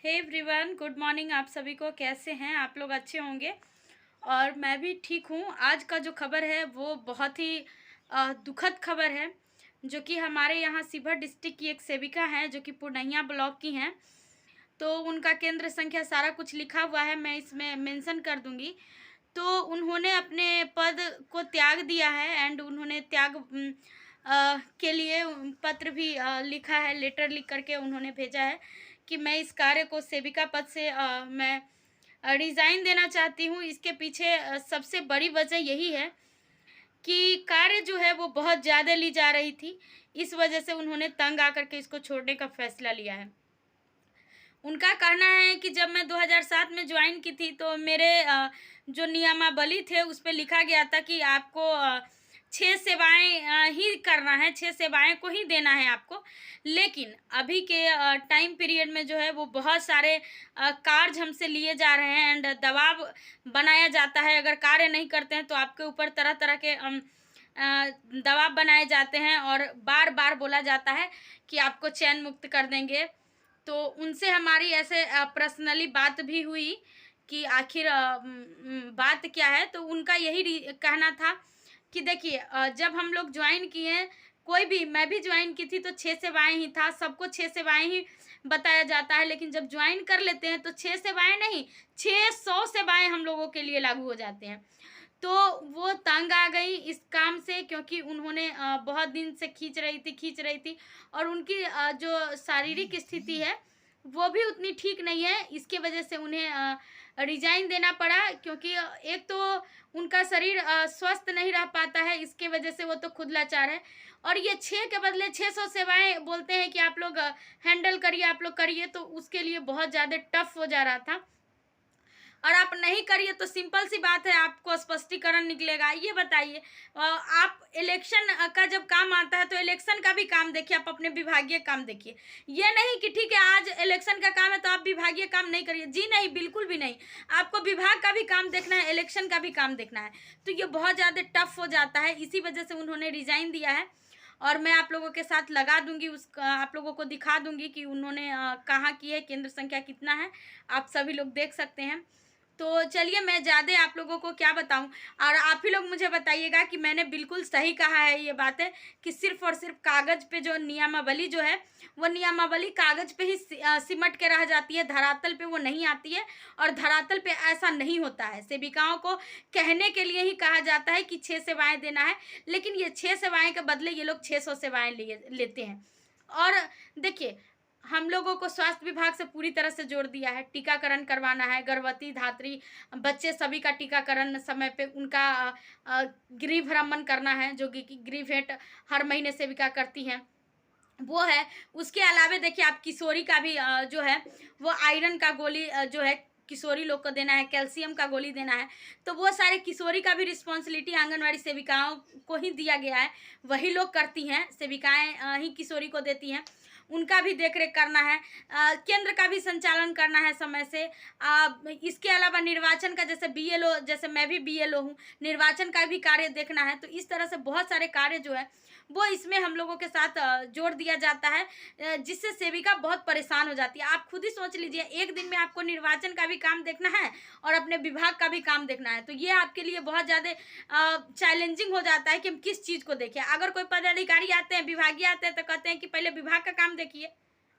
Hey everyone, good morning. आप सभी को कैसे हैं? आप लोग अच्छे होंगे और मैं भी ठीक हूँ। आज का जो खबर है वो बहुत ही दुखद खबर है, जो कि हमारे यहाँ सीभर डिस्ट्रिक्ट की एक सेविका हैं जो कि पूर्णिया ब्लॉक की हैं। तो उनका केंद्र संख्या सारा कुछ लिखा हुआ है, मैं इसमें मेंशन कर दूंगी। तो उन्होंने अपने पद को त्याग दिया है एंड उन्होंने त्याग के लिए पत्र भी लिखा है, लेटर लिख करके उन्होंने भेजा है कि मैं इस कार्य को सेविका पद से मैं रिज़ाइन देना चाहती हूँ। इसके पीछे सबसे बड़ी वजह यही है कि कार्य जो है वो बहुत ज़्यादा ली जा रही थी। इस वजह से उन्होंने तंग आकर के इसको छोड़ने का फैसला लिया है। उनका कहना है कि जब मैं 2007 में ज्वाइन की थी तो मेरे जो नियमावली थे उस पे लिखा गया था कि आपको 6 सेवाएँ ही करना है, 6 सेवाएँ को ही देना है आपको। लेकिन अभी के टाइम पीरियड में जो है वो बहुत सारे कार्य हमसे लिए जा रहे हैं एंड दबाव बनाया जाता है। अगर कार्य नहीं करते हैं तो आपके ऊपर तरह-तरह के दबाव बनाए जाते हैं और बार-बार बोला जाता है कि आपको चयन मुक्त कर देंगे। तो उनसे हमारी ऐसे पर्सनली बात भी हुई कि आखिर बात क्या है। तो उनका यही कहना था कि देखिए, जब हम लोग ज्वाइन किए हैं, कोई भी, मैं भी ज्वाइन की थी तो 6 सेवाएं ही था, सबको 6 सेवाएं ही बताया जाता है। लेकिन जब ज्वाइन कर लेते हैं तो 6 सेवाएं नहीं, 600 सेवाएं हम लोगों के लिए लागू हो जाते हैं। तो वो तंग आ गई इस काम से, क्योंकि उन्होंने बहुत दिन से खींच रही थी और उनकी जो शारीरिक स्थिति है वो भी उतनी ठीक नहीं है। इसके वजह से उन्हें रिजाइन देना पड़ा, क्योंकि एक तो उनका शरीर स्वस्थ नहीं रह पाता है, इसके वजह से वो तो खुद लाचार है। और ये 6 के बदले 600 सेवाएं बोलते हैं कि आप लोग हैंडल करिए, आप लोग करिए, तो उसके लिए बहुत ज़्यादा टफ हो जा रहा था। और आप नहीं करिए तो सिंपल सी बात है, आपको स्पष्टीकरण निकलेगा। ये बताइए, आप इलेक्शन का जब काम आता है तो इलेक्शन का भी काम देखिए, आप अपने विभागीय काम देखिए। ये नहीं कि ठीक है आज इलेक्शन का काम है तो आप विभागीय काम नहीं करिए, जी नहीं, बिल्कुल भी नहीं। आपको विभाग का भी काम देखना है, इलेक्शन का भी काम देखना है। तो ये बहुत ज़्यादा टफ हो जाता है, इसी वजह से उन्होंने रिजाइन दिया है। और मैं आप लोगों के साथ लगा दूंगी, आप लोगों को दिखा दूंगी कि उन्होंने कहाँ की है, केंद्र संख्या कितना है, आप सभी लोग देख सकते हैं। तो चलिए, मैं ज़्यादा आप लोगों को क्या बताऊं, और आप ही लोग मुझे बताइएगा कि मैंने बिल्कुल सही कहा है ये बातें, कि सिर्फ और सिर्फ कागज़ पे जो नियमावली जो है वो नियमावली कागज़ पे ही सिमट के रह जाती है, धरातल पे वो नहीं आती है। और धरातल पे ऐसा नहीं होता है। सेविकाओं को कहने के लिए ही कहा जाता है कि 6 सेवाएं देना है, लेकिन ये 6 सेवाएं के बदले ये लोग 600 सेवाएं लेते हैं। और देखिए, हम लोगों को स्वास्थ्य विभाग से पूरी तरह से जोड़ दिया है, टीकाकरण करवाना है, गर्भवती, धात्री, बच्चे सभी का टीकाकरण समय पे, उनका गृह भ्रमण करना है, जो कि गृह भेंट हर महीने सेविका करती हैं, वो है। उसके अलावा देखिए, आप किशोरी का भी जो है वो आयरन का गोली जो है किशोरी लोग को देना है, कैल्शियम का गोली देना है। तो वो सारे किशोरी का भी रिस्पॉन्सिबिलिटी आंगनवाड़ी सेविकाओं को ही दिया गया है, वही लोग करती हैं, सेविकाएं ही किशोरी को देती हैं। उनका भी देख रेख करना है, केंद्र का भी संचालन करना है समय से। इसके अलावा निर्वाचन का, जैसे बीएलओ, जैसे मैं भी बीएलओ हूँ, निर्वाचन का भी कार्य देखना है। तो इस तरह से बहुत सारे कार्य जो है वो इसमें हम लोगों के साथ जोड़ दिया जाता है, जिससे सेविका बहुत परेशान हो जाती है। आप खुद ही सोच लीजिए, एक दिन में आपको निर्वाचन का भी काम देखना है और अपने विभाग का भी काम देखना है, तो ये आपके लिए बहुत ज़्यादा चैलेंजिंग हो जाता है कि हम किस चीज़ को देखें। अगर कोई पदाधिकारी आते हैं, विभागीय आते हैं, तो कहते हैं कि पहले विभाग का काम देखिए,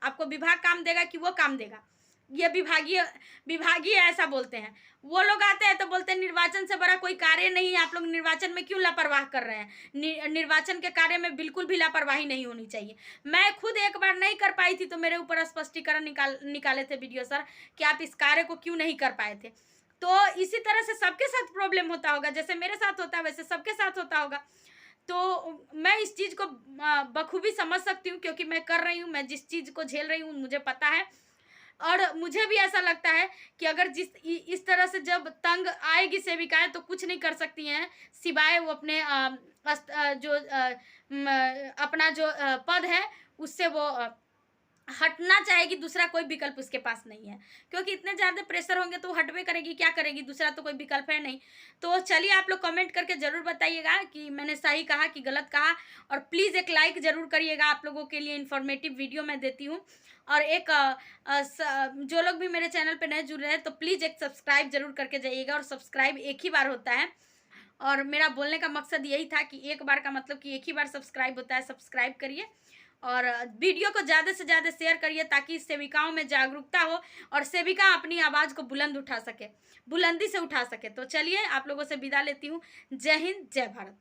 आपको विभाग काम देगा कि वो काम देगा। ये विभागीय विभागीय ऐसा बोलते हैं। वो लोग आते हैं तो बोलते हैं निर्वाचन से बड़ा कोई कार्य नहीं है, आप लोग निर्वाचन में क्यों लापरवाह कर रहे हैं। निर्वाचन के कार्य में बिल्कुल भी लापरवाही नहीं होनी चाहिए। मैं खुद एक बार नहीं कर पाई थी तो मेरे ऊपर स्पष्टीकरण निकाले थे वीडियो सर, कि आप इस कार्य को क्यों नहीं कर पाए थे। तो इसी तरह से सबके साथ प्रॉब्लम होता होगा, जैसे मेरे साथ होता है वैसे सबके साथ होता होगा। तो मैं इस चीज़ को बखूबी समझ सकती हूँ, क्योंकि मैं कर रही हूँ, मैं जिस चीज़ को झेल रही हूँ मुझे पता है। और मुझे भी ऐसा लगता है कि अगर इस तरह से जब तंग आएगी सेविकाएं तो कुछ नहीं कर सकती हैं, सिवाय वो अपने अपना जो पद है उससे वो हटना चाहेगी, दूसरा कोई विकल्प उसके पास नहीं है, क्योंकि इतने ज़्यादा प्रेशर होंगे तो वो हटवे करेगी, क्या करेगी, दूसरा तो कोई विकल्प है नहीं। तो चलिए आप लोग कमेंट करके ज़रूर बताइएगा कि मैंने सही कहा कि गलत कहा, और प्लीज़ एक लाइक ज़रूर करिएगा, आप लोगों के लिए इन्फॉर्मेटिव वीडियो मैं देती हूँ। और एक जो लोग भी मेरे चैनल पे नए जुड़ रहे हैं तो प्लीज़ एक सब्सक्राइब ज़रूर करके जाइएगा, और सब्सक्राइब एक ही बार होता है, और मेरा बोलने का मकसद यही था कि एक बार का मतलब कि एक ही बार सब्सक्राइब होता है। सब्सक्राइब करिए और वीडियो को ज़्यादा से ज़्यादा शेयर करिए, ताकि सेविकाओं में जागरूकता हो और सेविका अपनी आवाज़ को बुलंदी से उठा सके। तो चलिए आप लोगों से विदा लेती हूँ। जय हिंद, जय भारत।